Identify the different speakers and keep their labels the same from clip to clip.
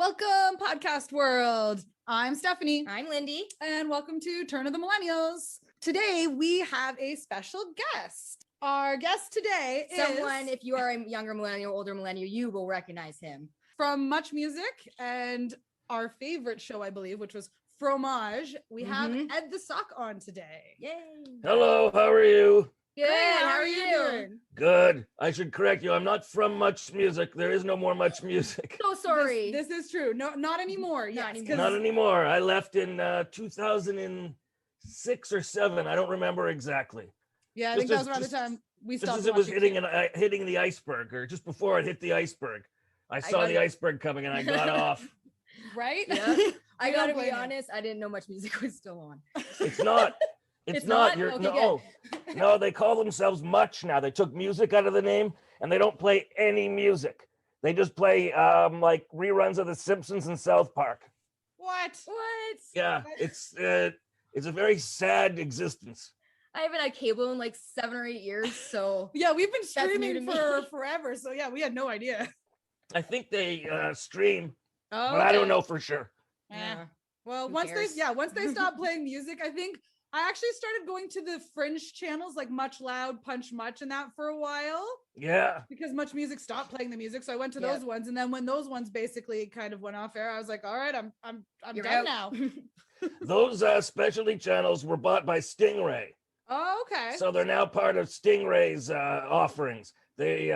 Speaker 1: Welcome, podcast world. I'm Stephanie.
Speaker 2: I'm Lindy.
Speaker 1: And welcome to Turn of the Millennials. Today, we have a special guest. Our guest today is
Speaker 2: someone, if you are a younger millennial, older millennial, you will recognize him.
Speaker 1: From MuchMusic and our favorite show, I believe, which was Fromage. We have Ed the Sock on today.
Speaker 2: Yay.
Speaker 3: Hello, how are you?
Speaker 2: Good.
Speaker 1: How are you doing?
Speaker 3: Good. I should correct you. I'm not from MuchMusic. There is no more MuchMusic.
Speaker 2: So sorry.
Speaker 1: This is true. No, not anymore. Yes,
Speaker 3: Not anymore. I left in 2006 or 7. I don't remember exactly.
Speaker 1: Yeah, I think that was around the time we stopped.
Speaker 3: Just as it was hitting the iceberg, or just before it hit the iceberg. I saw the iceberg coming and I got off.
Speaker 1: Right?
Speaker 2: Yeah. I gotta be honest, I didn't know MuchMusic was still on.
Speaker 3: It's not. It's not. You're no, they call themselves Much now. They took music out of the name and they don't play any music. They just play like reruns of The Simpsons and South Park.
Speaker 1: What?
Speaker 3: Yeah, it's a very sad existence.
Speaker 2: I haven't had cable in like 7 or 8 years, so
Speaker 1: yeah, we've been streaming for forever. So yeah, we had no idea.
Speaker 3: I think they stream,
Speaker 1: but
Speaker 3: I don't know for sure.
Speaker 2: yeah.
Speaker 1: Well, once they stopped playing music, I think I actually started going to the fringe channels like Much Loud, Punch Much, and that for a while.
Speaker 3: Yeah.
Speaker 1: Because MuchMusic stopped playing the music, so I went to those ones, and then when those ones basically kind of went off air, I was like, all right, I'm done now.
Speaker 3: Those specialty channels were bought by Stingray.
Speaker 1: Oh, okay.
Speaker 3: So they're now part of Stingray's offerings. They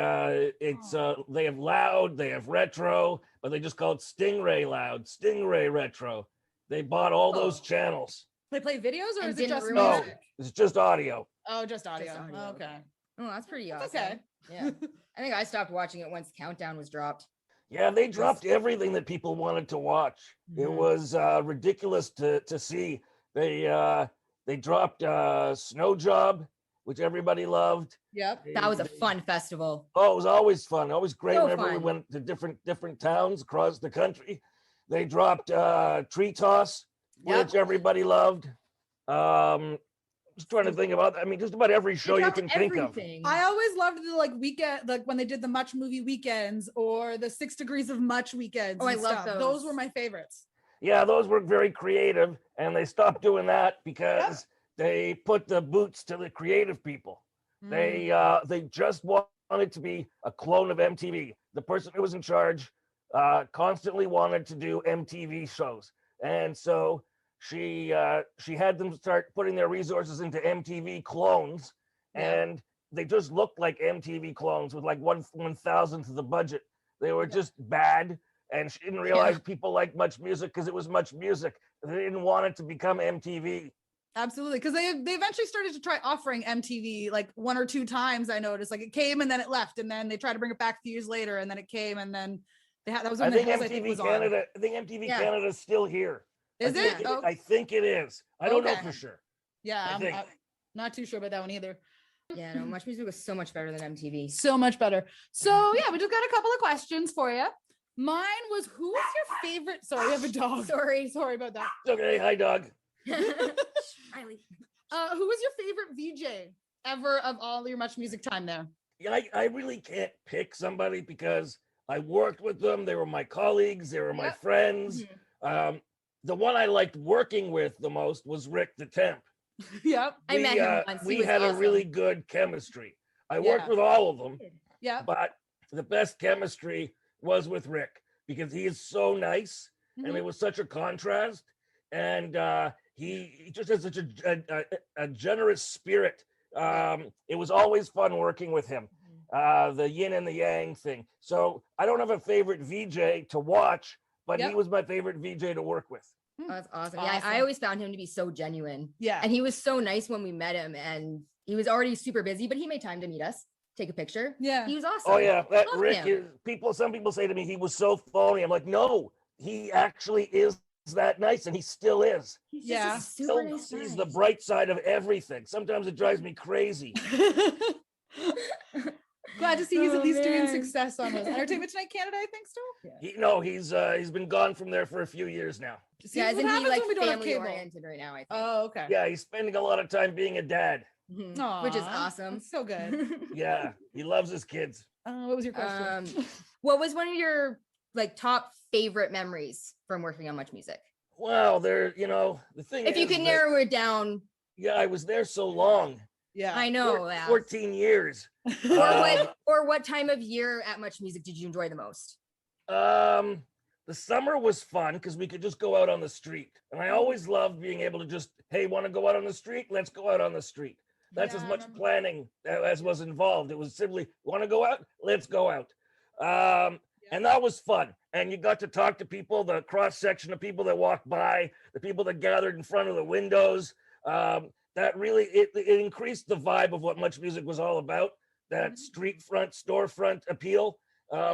Speaker 3: they have loud, they have retro, but they just call it Stingray Loud, Stingray Retro. They bought all those channels.
Speaker 1: They play videos, or is it just
Speaker 3: No,
Speaker 1: music?
Speaker 3: it's just audio.
Speaker 1: Oh, just audio.
Speaker 2: audio.
Speaker 1: Okay.
Speaker 2: Oh, that's pretty awesome.
Speaker 1: Okay.
Speaker 2: Yeah. I think I stopped watching it once Countdown was dropped.
Speaker 3: Yeah, they dropped everything that people wanted to watch. It was ridiculous to see. They dropped Snow Job, which everybody loved.
Speaker 1: Yep.
Speaker 2: That was a fun festival.
Speaker 3: Oh, it was always fun. Always great.
Speaker 2: So
Speaker 3: Whenever we
Speaker 2: fun.
Speaker 3: went to different towns across the country. They dropped Tree Toss, which everybody loved. Just trying to think about. I mean, just about every show you can think of.
Speaker 1: I always loved the weekend, like when they did the Much movie weekends or the 6 Degrees of Much weekends.
Speaker 2: Oh, I love
Speaker 1: those. Those were my favorites.
Speaker 3: Yeah, those were very creative, and they stopped doing that because they put the boots to the creative people. They just wanted to be a clone of MTV. The person who was in charge constantly wanted to do MTV shows, and so she had them start putting their resources into MTV clones, and they just looked like MTV clones with like 1/1000th of the budget. They were just bad, and she didn't realize people liked MuchMusic because it was MuchMusic. They didn't want it to become MTV.
Speaker 1: Absolutely, because they eventually started to try offering MTV like 1 or 2 times. I noticed, like it came and then it left, and then they tried to bring it back a few years later, and then it came, and then that was when
Speaker 3: I think MTV Canada. I think MTV Canada is still here.
Speaker 1: Is it?
Speaker 3: I think it is. I don't know for sure.
Speaker 1: Yeah, I'm not too sure about that one either.
Speaker 2: Yeah, no, MuchMusic was so much better than MTV.
Speaker 1: So much better. So yeah, we just got a couple of questions for you. Mine was, who was your favorite? Sorry, we have a dog. Sorry about that.
Speaker 3: It's okay. Hi, dog.
Speaker 2: Riley.
Speaker 1: Who was your favorite VJ ever of all your MuchMusic time there?
Speaker 3: Yeah, I really can't pick somebody because I worked with them. They were my colleagues. They were my friends. The one I liked working with the most was Rick the Temp.
Speaker 1: Yep.
Speaker 2: I met him once.
Speaker 3: We had a really good chemistry. I worked with all of them.
Speaker 1: Yeah.
Speaker 3: But the best chemistry was with Rick because he is so nice and it was such a contrast. And he just has such a generous spirit. It was always fun working with him. The yin and the yang thing. So I don't have a favorite VJ to watch, but he was my favorite VJ to work with.
Speaker 2: Oh, that's awesome. Yeah, I always found him to be so genuine. Yeah. And he was so nice when we met him, and he was already super busy, but he made time to meet us, take a picture. Yeah. He was awesome.
Speaker 3: Oh yeah. That Rick some people say to me he was so phony. I'm like, no, he actually is that nice, and he still is.
Speaker 2: He's super nice.
Speaker 3: He's the bright side of everything. Sometimes it drives me crazy.
Speaker 1: Glad to see he's at least doing success on those. Entertainment Tonight Canada, I think still.
Speaker 3: He's been gone from there for a few years now.
Speaker 2: Yeah, isn't he like family oriented right now? I think.
Speaker 1: Oh, okay.
Speaker 3: Yeah, he's spending a lot of time being a dad,
Speaker 2: which is awesome.
Speaker 1: That's so good.
Speaker 3: Yeah, he loves his kids.
Speaker 1: What was your question?
Speaker 2: What was one of your like top favorite memories from working on MuchMusic?
Speaker 3: Wow, the thing
Speaker 2: if you can narrow it down.
Speaker 3: Yeah, I was there so long.
Speaker 2: Yeah, I know.
Speaker 3: 14 years.
Speaker 2: or what time of year at MuchMusic did you enjoy the most?
Speaker 3: The summer was fun because we could just go out on the street. And I always loved being able to just, hey, want to go out on the street? Let's go out on the street. That's as much planning as was involved. It was simply, want to go out? Let's go out. And that was fun. And you got to talk to people, the cross section of people that walked by, the people that gathered in front of the windows. That really, it increased the vibe of what MuchMusic was all about, that street front, storefront appeal,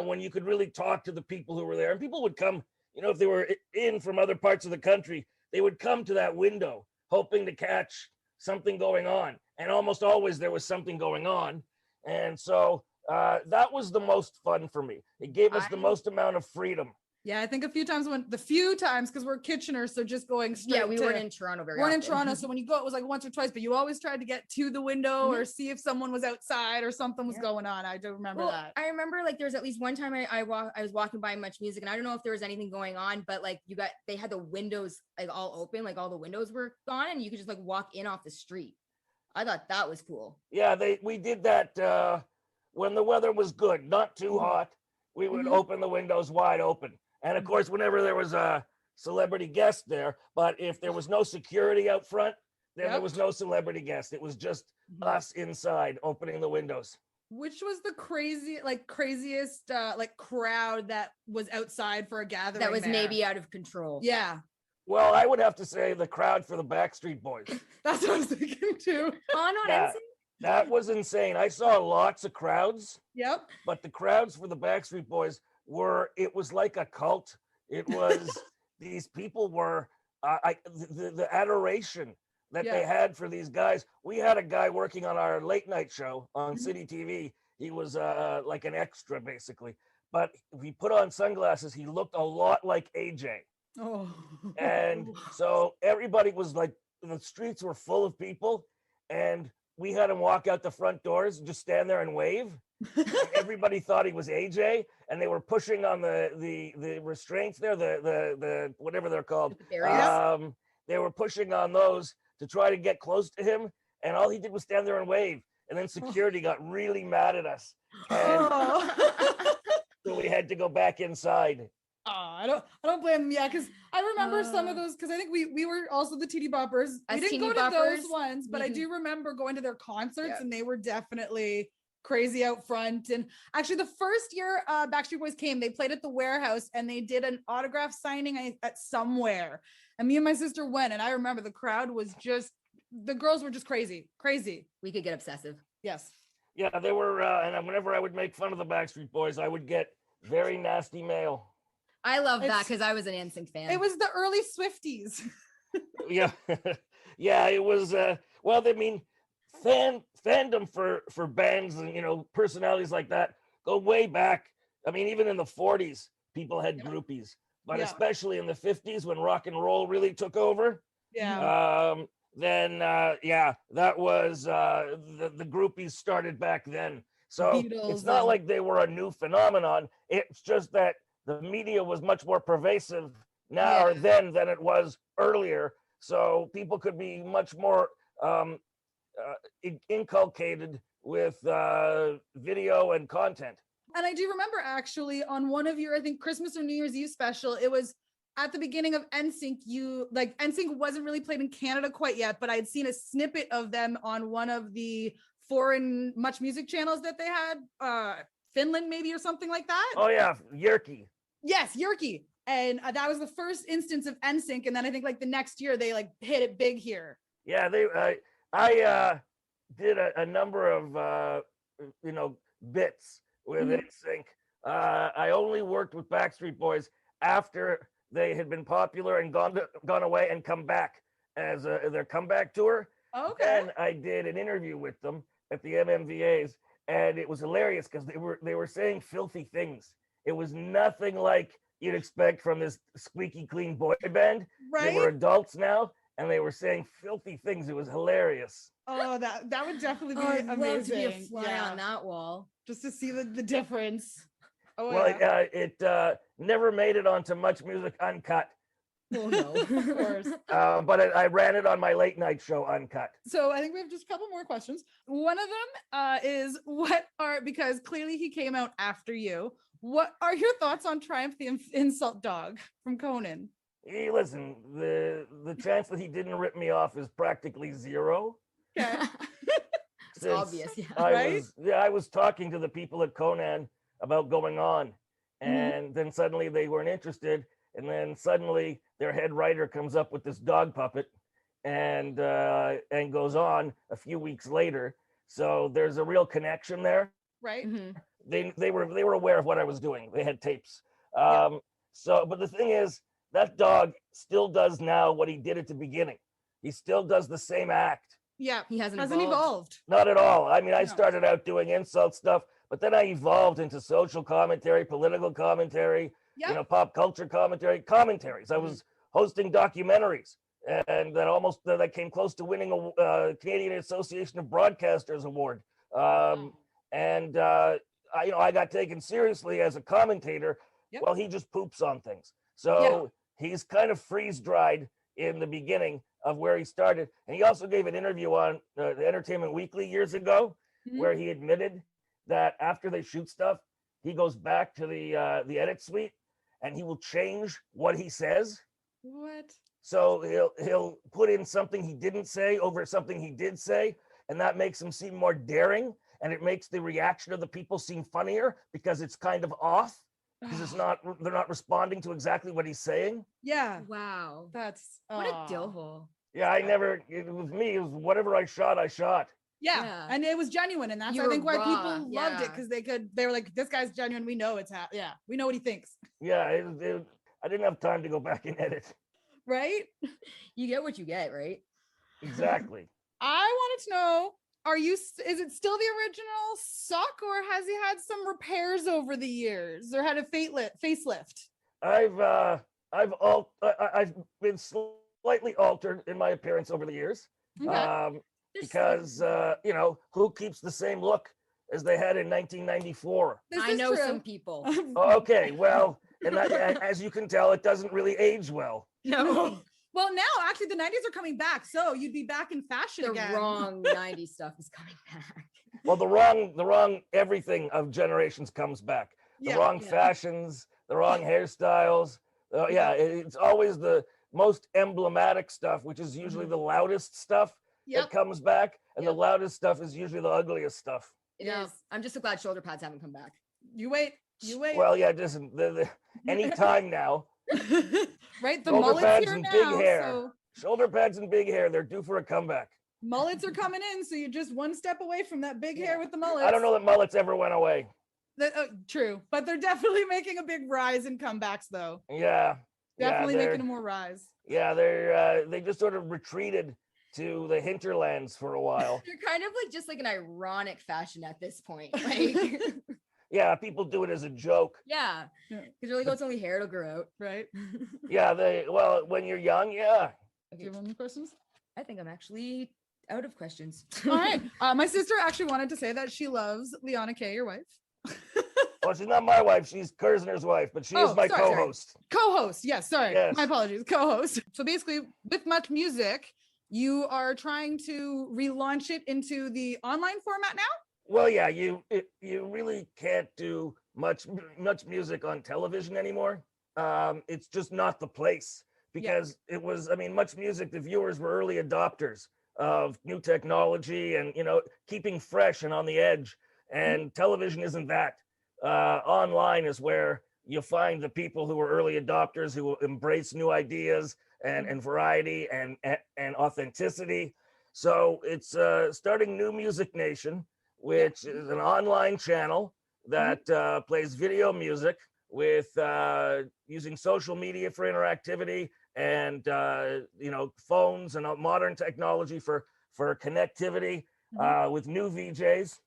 Speaker 3: when you could really talk to the people who were there. And people would come, if they were in from other parts of the country, they would come to that window hoping to catch something going on. And almost always there was something going on. And so that was the most fun for me. It gave us the most amount of freedom.
Speaker 1: Yeah, I think a few times because we're Kitchener, so just going straight.
Speaker 2: Yeah, we weren't in Toronto very often.
Speaker 1: Weren't in Toronto, so when you go, it was like once or twice, but you always tried to get to the window or see if someone was outside or something was going on. I do remember that.
Speaker 2: I remember like there was at least one time I was walking by MuchMusic, and I don't know if there was anything going on, but like they had the windows like all open, like all the windows were gone, and you could just like walk in off the street. I thought that was cool.
Speaker 3: Yeah, we did that when the weather was good, not too hot. We would open the windows wide open. And of course, whenever there was a celebrity guest there, but if there was no security out front, then there was no celebrity guest. It was just us inside opening the windows.
Speaker 1: Which was the craziest crowd that was outside for a gathering
Speaker 2: that was maybe out of control?
Speaker 1: Yeah.
Speaker 3: Well, I would have to say the crowd for the Backstreet Boys.
Speaker 1: That's what I was thinking too.
Speaker 3: That was insane. I saw lots of crowds.
Speaker 1: Yep.
Speaker 3: But the crowds for the Backstreet Boys it was like a cult. It was these people were the adoration that they had for these guys. We had a guy working on our late night show on City TV. He was like an extra basically, but if he put on sunglasses, he looked a lot like AJ.
Speaker 1: Oh.
Speaker 3: And so everybody was like, the streets were full of people, and we had him walk out the front doors and just stand there and wave. Everybody thought he was AJ, and they were pushing on the restraints there, the whatever they're called. They were pushing on those to try to get close to him, and all he did was stand there and wave. And then security got really mad at us, and so we had to go back inside.
Speaker 1: I don't blame them. Yeah, because I remember some of those, because I think we were also the TD Boppers. We didn't go to those ones, but I do remember going to their concerts, and they were definitely crazy out front. And actually the first year Backstreet Boys came, they played at the Warehouse, and they did an autograph signing at somewhere, and me and my sister went, and I remember the crowd was the girls were just crazy.
Speaker 2: We could get obsessive.
Speaker 1: Yes.
Speaker 3: Yeah, they were and whenever I would make fun of the Backstreet Boys, I would get very nasty mail.
Speaker 2: I love that because I was an NSYNC fan.
Speaker 1: It was the early Swifties.
Speaker 3: Yeah. Yeah, it was fandom for bands and personalities like that go way back. I mean, even in the 40s, people had groupies, but especially in the 50s when rock and roll really took over.
Speaker 1: Yeah.
Speaker 3: That was the groupies started back then. So
Speaker 1: Beatles,
Speaker 3: it's not like they were a new phenomenon. It's just that the media was much more pervasive now or then than it was earlier. So people could be much more inculcated with video and content.
Speaker 1: And I do remember actually on one of your, I think Christmas or New Year's Eve special, it was at the beginning of NSYNC. NSYNC wasn't really played in Canada quite yet, but I'd seen a snippet of them on one of the foreign MuchMusic channels that they had, Finland maybe or something like that.
Speaker 3: Oh yeah, Yerky.
Speaker 1: Yes, Yerky. And that was the first instance of NSYNC, and then I think the next year they hit it big here.
Speaker 3: Yeah, I did a number of bits with NSYNC. I only worked with Backstreet Boys after they had been popular and gone away and come back as their comeback tour.
Speaker 1: Okay.
Speaker 3: And I did an interview with them at the MMVAs, and it was hilarious because they were saying filthy things. It was nothing like you'd expect from this squeaky clean boy band.
Speaker 1: Right.
Speaker 3: They were adults now, and they were saying filthy things. It was hilarious.
Speaker 1: Oh, that would definitely be
Speaker 2: I'd
Speaker 1: amazing.
Speaker 2: love to be a fly on that wall
Speaker 1: just to see the difference.
Speaker 3: Oh, well, never made it onto Much Music Uncut.
Speaker 2: Oh no.
Speaker 1: Of course.
Speaker 3: But I ran it on my late night show Uncut.
Speaker 1: So I think we have just a couple more questions. One of them is because clearly he came out after you. What are your thoughts on Triumph the Insult Dog from Conan?
Speaker 3: Hey, listen, the chance that he didn't rip me off is practically zero.
Speaker 1: Okay.
Speaker 2: It's obvious, yeah.
Speaker 3: I was talking to the people at Conan about going on, and then suddenly they weren't interested, and then suddenly their head writer comes up with this dog puppet and goes on a few weeks later. So there's a real connection there.
Speaker 1: Right.
Speaker 3: They were aware of what I was doing. They had tapes. So, but the thing is, that dog still does now what he did at the beginning. He still does the same act.
Speaker 1: Yeah,
Speaker 2: he hasn't
Speaker 1: evolved.
Speaker 3: Not at all. I mean, I started out doing insult stuff, but then I evolved into social commentary, political commentary, pop culture commentaries. I was hosting documentaries, and that came close to winning a Canadian Association of Broadcasters award. I got taken seriously as a commentator. Well, he just poops on things. So he's kind of freeze dried in the beginning of where he started. And he also gave an interview on the Entertainment Weekly years ago, where he admitted that after they shoot stuff, he goes back to the edit suite and he will change what he says.
Speaker 1: What?
Speaker 3: So he'll put in something he didn't say over something he did say, and that makes him seem more daring, and it makes the reaction of the people seem funnier because it's kind of off. Because they're not responding to exactly what he's saying.
Speaker 1: Yeah.
Speaker 2: Wow.
Speaker 1: That's
Speaker 2: what a dill hole.
Speaker 3: Yeah, with me, it was whatever I shot.
Speaker 1: Yeah. And it was genuine. And that's, I think, why people loved it, because they were like, this guy's genuine. We know we know what he thinks. Yeah.
Speaker 3: I didn't have time to go back and edit.
Speaker 1: Right?
Speaker 2: You get what you get, right?
Speaker 3: Exactly.
Speaker 1: I wanted to know, is it still the original sock, or has he had some repairs over the years, or had a facelift?
Speaker 3: I've been slightly altered in my appearance over the years.
Speaker 1: Okay.
Speaker 3: Because who keeps the same look as they had in 1994?
Speaker 2: I know some people.
Speaker 3: Okay, well, and as you can tell, it doesn't really age well.
Speaker 2: No.
Speaker 1: Well, now actually the 90s are coming back, so you'd be back in fashion again.
Speaker 2: The wrong 90s stuff is coming back.
Speaker 3: Well, the wrong everything of generations comes back. The wrong fashions, the wrong hairstyles. It's always the most emblematic stuff, which is usually the loudest stuff that comes back, and the loudest stuff is usually the ugliest stuff.
Speaker 2: It is. I'm just so glad shoulder pads haven't come back.
Speaker 1: You wait.
Speaker 3: Well, just any time now.
Speaker 1: Right, the
Speaker 3: shoulder
Speaker 1: mullets
Speaker 3: pads
Speaker 1: here
Speaker 3: and
Speaker 1: now,
Speaker 3: big hair.
Speaker 1: so
Speaker 3: Shoulder pads and big hair, they're due for a comeback.
Speaker 1: Mullets are coming in, so you're just one step away from that big hair with the mullets.
Speaker 3: I don't know that mullets ever went away.
Speaker 1: True, but they're definitely making a big rise in comebacks, though.
Speaker 3: Yeah,
Speaker 1: definitely making a more rise.
Speaker 3: Yeah, they just sort of retreated to the hinterlands for a while.
Speaker 2: You're kind of just an ironic fashion at this point, like.
Speaker 3: Yeah, people do it as a joke.
Speaker 2: Yeah, because you're like, oh, it's only hair, it'll grow out,
Speaker 1: right?
Speaker 3: Yeah, when you're young,
Speaker 1: Okay. Do you have any questions?
Speaker 2: I think I'm actually out of questions.
Speaker 1: All right. My sister actually wanted to say that she loves Liana Kay, your wife.
Speaker 3: Well, she's not my wife. She's Kersner's wife, but she is my co-host.
Speaker 1: Co-host. Yes. Sorry.
Speaker 3: Yes.
Speaker 1: My apologies. Co-host. So basically, with MuchMusic, you are trying to relaunch it into the online format now?
Speaker 3: Well, yeah, you really can't do much music on television anymore. It's just not the place, because it was, MuchMusic, the viewers were early adopters of new technology and, keeping fresh and on the edge. And television isn't that. Online is where you find the people who are early adopters, who embrace new ideas and variety and authenticity. So it's starting New Music Nation, which is an online channel that plays video music with using social media for interactivity and phones and modern technology for connectivity, with new VJs,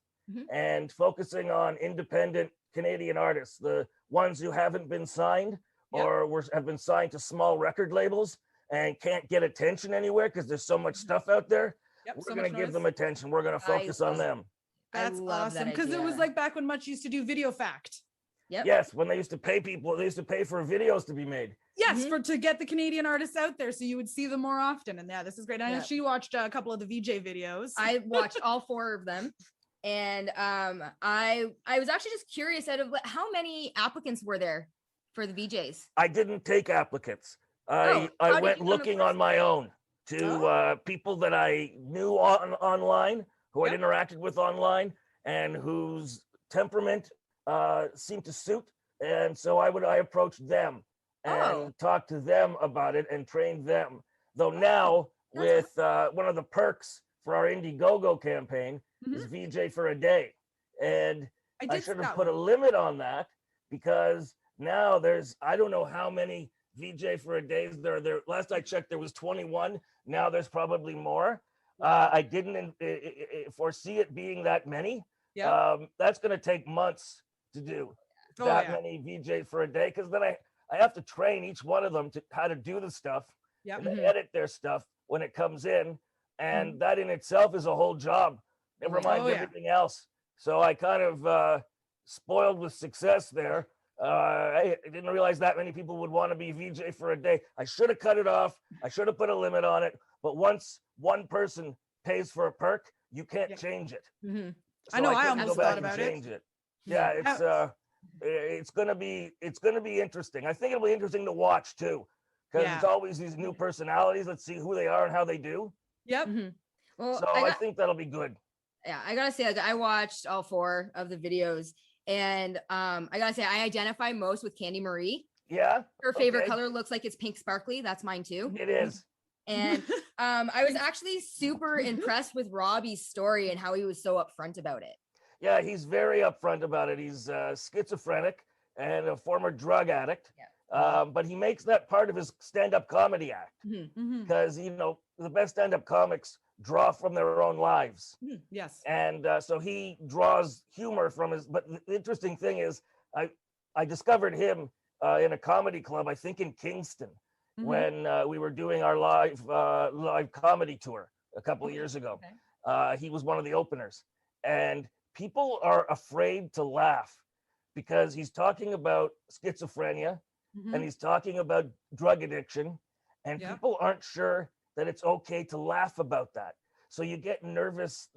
Speaker 3: and focusing on independent Canadian artists, the ones who haven't been signed or have been signed to small record labels and can't get attention anywhere because there's so much stuff out there. We're going to give them attention. We're going to focus on them.
Speaker 1: That's awesome, because it was like back when Much used to do Video Fact.
Speaker 2: Yep.
Speaker 3: Yes, when they used to pay people, they used to pay for videos to be made.
Speaker 1: Yes, to get the Canadian artists out there so you would see them more often. And yeah, this is great. I know she watched a couple of the VJ videos.
Speaker 2: I watched all 4 of them. And I was actually just curious, out of how many applicants were there for the VJs?
Speaker 3: I didn't take applicants. I went looking on my own to people that I knew online, who I'd interacted with online, and whose temperament seemed to suit. And so I approached them and talked to them about it and trained them. Though now with one of the perks for our Indiegogo campaign is VJ for a day. And I should have put a limit on that, because now there's, I don't know how many VJ for a day there. Last I checked, there was 21. Now there's probably more. I didn't foresee it being that many. That's going to take months to do many VJ for a day, because then I have to train each one of them to how to do the stuff and edit their stuff when it comes in. And that in itself is a whole job, never mind everything else. So I kind of spoiled with success there. I didn't realize that many people would want to be VJ for a day. I should have cut it off. I should have put a limit on it. But once one person pays for a perk, you can't change it. So
Speaker 1: I know. I almost
Speaker 3: go back
Speaker 1: thought about
Speaker 3: and change it. Yeah, it's gonna be interesting. I think it'll be interesting to watch too, because it's always these new personalities. Let's see who they are and how they do.
Speaker 2: Well,
Speaker 3: so I think that'll be good.
Speaker 2: Yeah, I gotta say, like, I watched all 4 of the videos, and I gotta say, I identify most with Candy Marie.
Speaker 3: Yeah.
Speaker 2: Her favorite color looks like it's pink sparkly. That's mine too.
Speaker 3: It is.
Speaker 2: And I was actually super impressed with Robbie's story and how he was so upfront about it.
Speaker 3: Yeah, he's very upfront about it. He's schizophrenic and a former drug addict. But he makes that part of his stand-up comedy act, because the best stand-up comics draw from their own lives.
Speaker 1: Yes.
Speaker 3: And so he draws humor from his. But the interesting thing is, I discovered him in a comedy club, I think in Kingston, when we were doing our live comedy tour a couple of years ago. He was one of the openers, and people are afraid to laugh because he's talking about schizophrenia and he's talking about drug addiction, and people aren't sure that it's okay to laugh about that. So you get nervous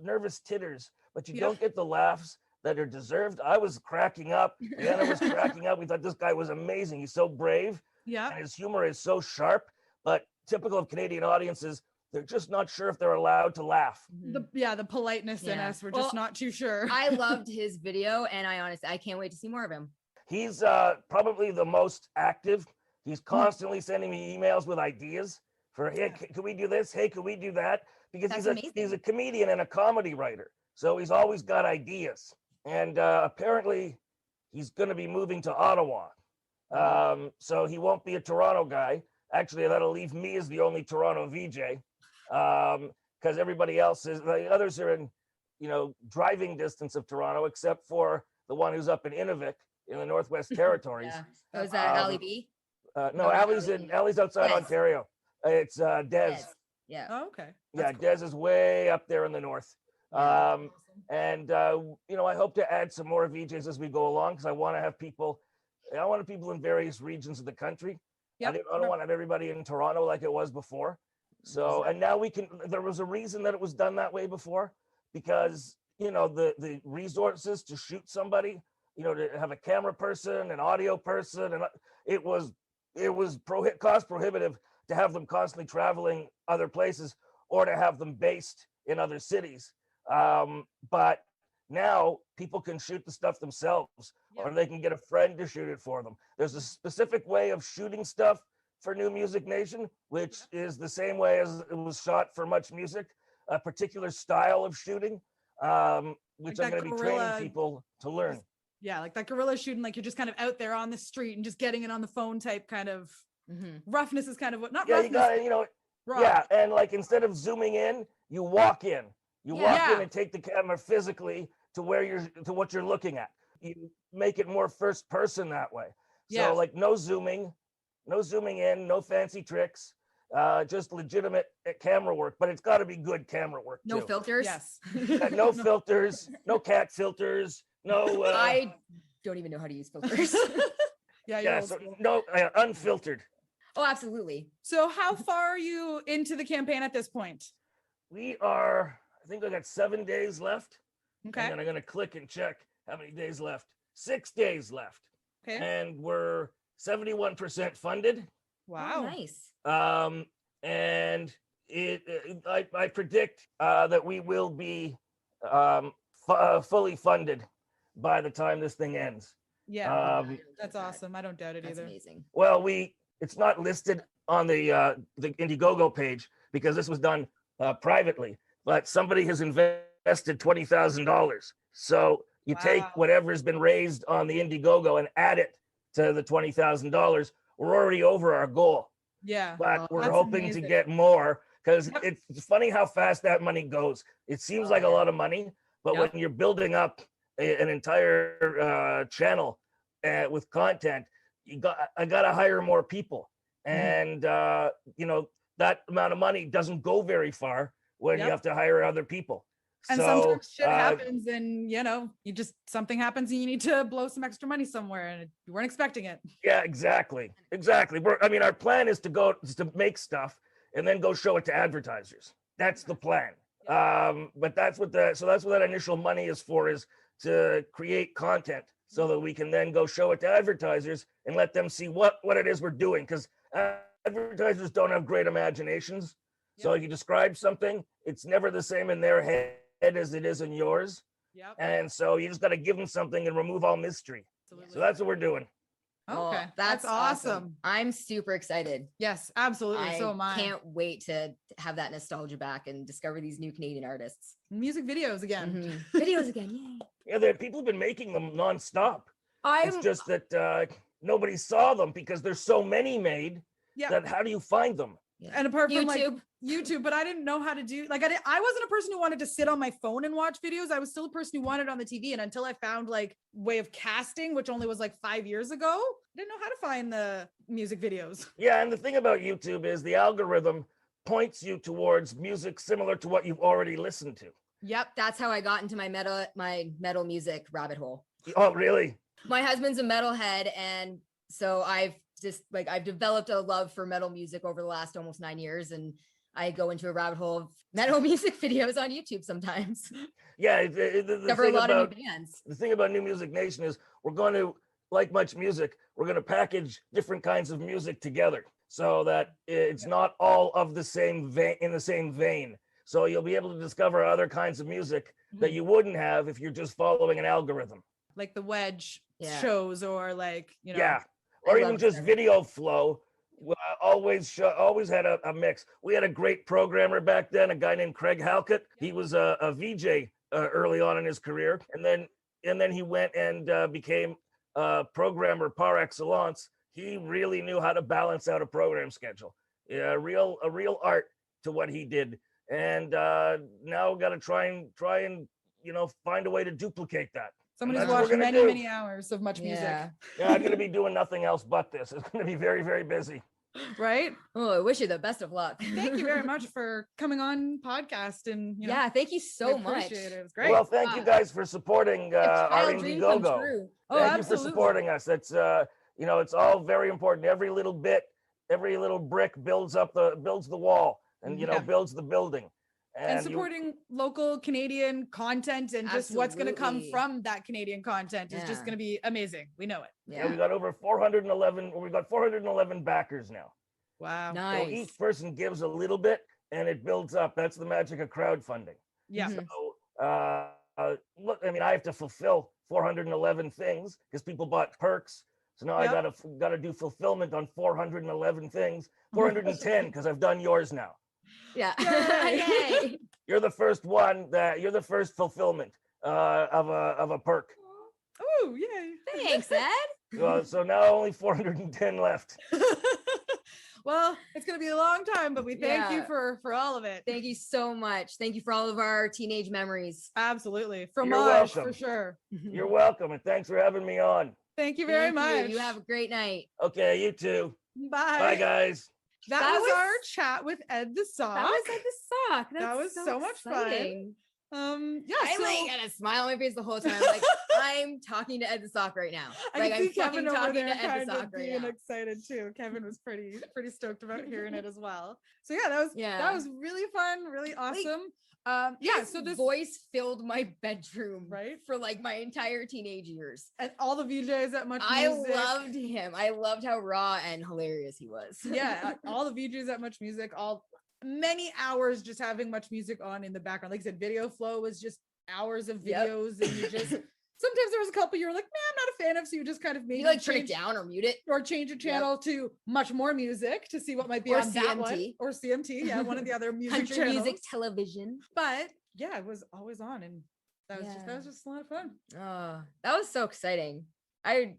Speaker 3: titters, but you don't get the laughs that are deserved. I was cracking up. Anna was cracking up. We thought this guy was amazing. He's so brave. And his humor is so sharp, but typical of Canadian audiences, they're just not sure if they're allowed to laugh.
Speaker 1: The politeness in us, we're just not too sure.
Speaker 2: I loved his video, and I can't wait to see more of him.
Speaker 3: He's probably the most active. He's constantly sending me emails with ideas for, hey, can we do this? Hey, can we do that? Because he's a comedian and a comedy writer. So he's always got ideas. And apparently he's going to be moving to Ottawa. So he won't be a Toronto guy. Actually, that'll leave me as the only Toronto VJ, because everybody else the others are in, driving distance of Toronto, except for the one who's up in Inuvik in the Northwest Territories.
Speaker 2: Oh, is that Ali B?
Speaker 3: No, Ali's outside Ontario. It's Des.
Speaker 2: Yeah.
Speaker 1: Oh, okay.
Speaker 3: Yeah, cool. Des is way up there in the north. And I hope to add some more VJs as we go along, because I want to have people. I want people in various regions of the country. I don't want to have everybody in Toronto like it was before. So, and now we can. There was a reason that it was done that way before, because the resources to shoot somebody, to have a camera person, an audio person, and it was cost prohibitive to have them constantly traveling other places or to have them based in other cities. But now people can shoot the stuff themselves, or they can get a friend to shoot it for them. There's a specific way of shooting stuff for New Music Nation, which is the same way as it was shot for MuchMusic, a particular style of shooting, which I'm going to be training people to learn.
Speaker 1: Yeah, like that guerrilla shooting, like you're just kind of out there on the street and just getting it on the phone type kind of roughness is kind of what, not roughness.
Speaker 3: You got to, and like instead of zooming in, you walk in. You walk in and take the camera physically to what you're looking at. You make it more first person that way. So like no zooming in, no fancy tricks, just legitimate camera work, but it's got to be good camera work too.
Speaker 2: No filters.
Speaker 1: Yes.
Speaker 3: No filters, no cat filters, no.
Speaker 2: I don't even know how to use filters.
Speaker 1: Yeah,
Speaker 3: so no, unfiltered.
Speaker 2: Oh, absolutely.
Speaker 1: So how far are you into the campaign at this point?
Speaker 3: We are, I think I got 7 days left.
Speaker 1: Okay.
Speaker 3: And then I'm going to click and check how many days left. 6 days left.
Speaker 1: Okay.
Speaker 3: And we're 71% funded.
Speaker 1: Wow.
Speaker 2: Oh, nice.
Speaker 3: And I predict that we will be fully funded by the time this thing ends.
Speaker 1: Yeah, that's awesome. I don't doubt it either.
Speaker 2: Amazing.
Speaker 3: Well, it's not listed on the Indiegogo page because this was done privately, but somebody has invested $20,000. So you take whatever has been raised on the Indiegogo and add it to the $20,000. We're already over our goal.
Speaker 1: Yeah,
Speaker 3: but we're hoping to get more because it's funny how fast that money goes. It seems like a lot of money, but when you're building up an entire channel with content, I got to hire more people, and that amount of money doesn't go very far when you have to hire other people.
Speaker 1: And sometimes shit happens, and something happens, and you need to blow some extra money somewhere, and you weren't expecting it.
Speaker 3: Yeah, exactly. Our plan is to make stuff and then go show it to advertisers. That's the plan. But that's what that initial money is for, is to create content so that we can then go show it to advertisers and let them see what it is we're doing. Because advertisers don't have great imaginations. So you describe something, it's never the same in their head as it is in yours. Yep. And so you just got to give them something and remove all mystery. Absolutely. So that's what we're doing.
Speaker 1: Okay, that's awesome.
Speaker 2: I'm super excited.
Speaker 1: Yes, absolutely. So am I.
Speaker 2: Can't wait to have that nostalgia back and discover these new Canadian artists.
Speaker 1: Music videos again.
Speaker 2: Videos again, yay.
Speaker 3: Yeah, people have been making them nonstop. It's just that nobody saw them because there's so many made that how do you find them?
Speaker 1: Yeah. And apart from YouTube, but I didn't know how to do, I wasn't a person who wanted to sit on my phone and watch videos. I was still a person who wanted it on the TV. And until I found way of casting, which only was 5 years ago, I didn't know how to find the music videos. Yeah. And the thing about YouTube is the algorithm points you towards music similar to what you've already listened to.
Speaker 2: Yep. That's how I got into my metal music rabbit hole.
Speaker 3: Oh, really?
Speaker 2: My husband's a metalhead. And so I've developed a love for metal music over the last almost 9 years, and I go into a rabbit hole of metal music videos on YouTube sometimes. Yeah, discover a lot of new bands. The thing about New Music Nation is we're going to, like MuchMusic, we're going to package different kinds of music together so that it's not all of the same vein, in the same vein. So you'll be able to discover other kinds of music that you wouldn't have if you're just following an algorithm. Like the Wedge shows, or Yeah. Or even just Video Flow, always had a mix. We had a great programmer back then, a guy named Craig Halkett. He was a VJ early on in his career, and then he went and became a programmer par excellence. He really knew how to balance out a program schedule. Yeah, a real art to what he did. And now got to try and find a way to duplicate that. Somebody's watched many hours of MuchMusic. Yeah, I'm going to be doing nothing else but this. It's going to be very, very busy. Right? Oh, I wish you the best of luck. Thank you very much for coming on podcast. And thank you so much. It. It was great. Well, thank you guys for supporting our Indiegogo. Thank you for supporting us. It's it's all very important. Every little bit, every little brick builds the wall, and builds the building. And supporting local Canadian content and just what's going to come from that Canadian content is just going to be amazing. We know it. Yeah, we got over 411. We got 411 backers now. Wow, nice. So each person gives a little bit, and it builds up. That's the magic of crowdfunding. Yeah. So look, I have to fulfill 411 things because people bought perks. So now I got to do fulfillment on 411 things. 410 because I've done yours now. Yeah. Yay. You're the first fulfillment of a perk. Oh, yay. Thanks, Ed. So now only 410 left. Well, it's going to be a long time, but we thank you for all of it. Thank you so much. Thank you for all of our teenage memories. Absolutely. From us, for sure. You're welcome. And thanks for having me on. Thank you very much. You have a great night. Okay, you too. Bye. Bye, guys. That was our chat with Ed the Sock. That was Ed the Sock. That was so much fun. I like had a smile on my face the whole time. Like I'm talking to Ed the Sock right now. Like I'm fucking talking to Ed the Sock right now.
Speaker 1: Excited too. Kevin was pretty stoked about hearing it as well. So yeah, that was really fun, really awesome.
Speaker 2: So this voice filled my bedroom for like my entire teenage years,
Speaker 1: and all the VJs at MuchMusic.
Speaker 2: I loved him. I loved how raw and hilarious he was.
Speaker 1: Yeah, all the VJs at MuchMusic, many hours just having MuchMusic on in the background. Like I said, video flow was just hours of videos, and you just sometimes there was a couple you're like, man, I'm not a fan of, so you just kind of maybe
Speaker 2: like turn it down or mute it,
Speaker 1: or change a channel to Much More Music to see what might be on that one, or CMT, one of the other music channels.
Speaker 2: Music television.
Speaker 1: But yeah, it was always on, and that was just a lot of fun.
Speaker 2: Oh, that was so exciting. I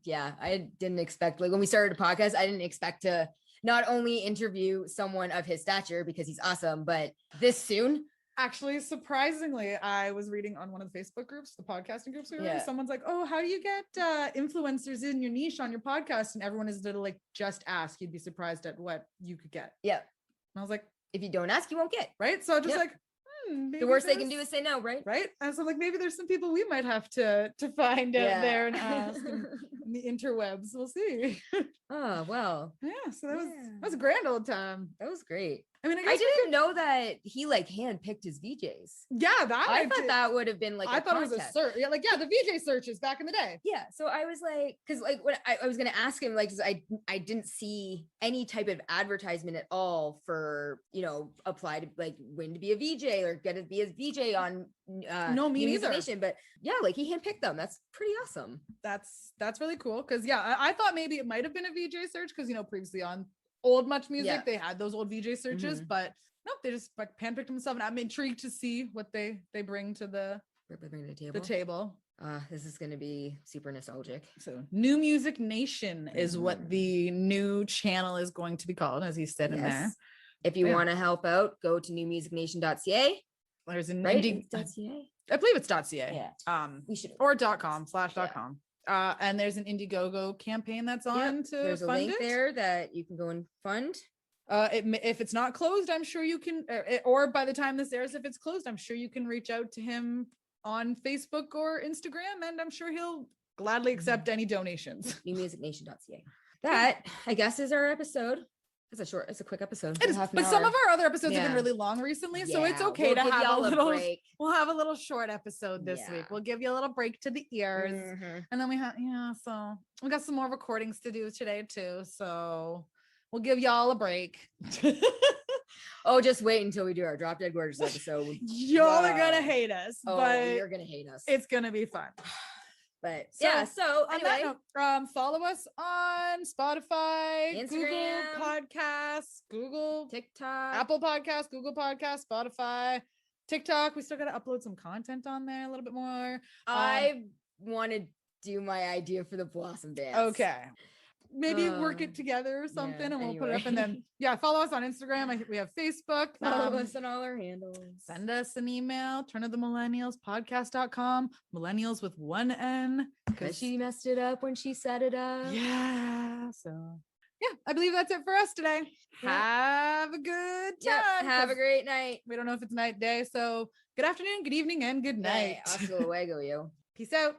Speaker 2: didn't expect, like when we started a podcast, I didn't expect to not only interview someone of his stature because he's awesome, but this soon.
Speaker 1: Actually, surprisingly, I was reading on one of the Facebook groups, the podcasting groups we were in. Someone's like, oh, how do you get influencers in your niche on your podcast? And everyone is literally like, just ask. You'd be surprised at what you could get.
Speaker 2: Yeah.
Speaker 1: And I was like,
Speaker 2: if you don't ask, you won't get.
Speaker 1: Right. So just like,
Speaker 2: the worst they can do is say no, right?
Speaker 1: Right. And so like maybe there's some people we might have to find out there and ask in the interwebs. We'll see.
Speaker 2: Oh well.
Speaker 1: Yeah. So that was a grand old time.
Speaker 2: That was great.
Speaker 1: I mean,
Speaker 2: I didn't know that he like handpicked his VJs.
Speaker 1: Yeah,
Speaker 2: I thought that would have been like
Speaker 1: I thought it was a search. Yeah, like the VJ searches back in the day.
Speaker 2: Yeah, so I was like, because like when I was gonna ask him, like, I didn't see any type of advertisement at all for apply to like win to be a VJ or get to be a VJ on
Speaker 1: no, me neither.
Speaker 2: But yeah, like he handpicked them. That's pretty awesome.
Speaker 1: That's really cool because I thought maybe it might have been a VJ search because previously on old MuchMusic they had those old VJ searches, but nope, they just like handpicked themselves, and I'm intrigued to see what they bring to the table.
Speaker 2: This is going to be super nostalgic.
Speaker 1: So New Music Nation is what the new channel is going to be called, as he said in there.
Speaker 2: If you want to help out, go to NewMusicNation.ca.
Speaker 1: There's an
Speaker 2: .ca?
Speaker 1: I believe it's .ca.
Speaker 2: Yeah. We should
Speaker 1: or .com/.com. And there's an Indiegogo campaign that's on to
Speaker 2: there's
Speaker 1: fund
Speaker 2: a link there that you can go and fund.
Speaker 1: If it's not closed, I'm sure you can, or by the time this airs, if it's closed, I'm sure you can reach out to him on Facebook or Instagram, and I'm sure he'll gladly accept any donations.
Speaker 2: NewMusicNation.ca. That, I guess, is our episode. It's a quick episode.
Speaker 1: It is, but some of our other episodes have been really long recently, so it's okay to have a little break. We'll have a little short episode this week. We'll give you a little break to the ears, and then we have so we got some more recordings to do today too. So we'll give y'all a break.
Speaker 2: Oh, just wait until we do our Drop Dead Gorgeous episode.
Speaker 1: Y'all are gonna hate us, but
Speaker 2: you're gonna hate us.
Speaker 1: It's gonna be fun.
Speaker 2: But so anyway,
Speaker 1: follow us on Spotify,
Speaker 2: Instagram,
Speaker 1: Google Podcasts, Google,
Speaker 2: TikTok,
Speaker 1: Apple Podcasts, Google Podcasts, Spotify, TikTok. We still got to upload some content on there a little bit more.
Speaker 2: I want to do my idea for the Blossom Dance.
Speaker 1: Okay. Maybe work it together or something, and we'll put it up. And then, follow us on Instagram. I think we have Facebook.
Speaker 2: Follow us on all our handles.
Speaker 1: Send us an email, turnofthemillennialspodcast.com, millennials with one N.
Speaker 2: Because she messed it up when she set it up.
Speaker 1: Yeah. So, I believe that's it for us today. Have a good time.
Speaker 2: Have a great night.
Speaker 1: We don't know if it's night, day. So, good afternoon, good evening, and good night.
Speaker 2: Hasta luego, yo.
Speaker 1: Peace out.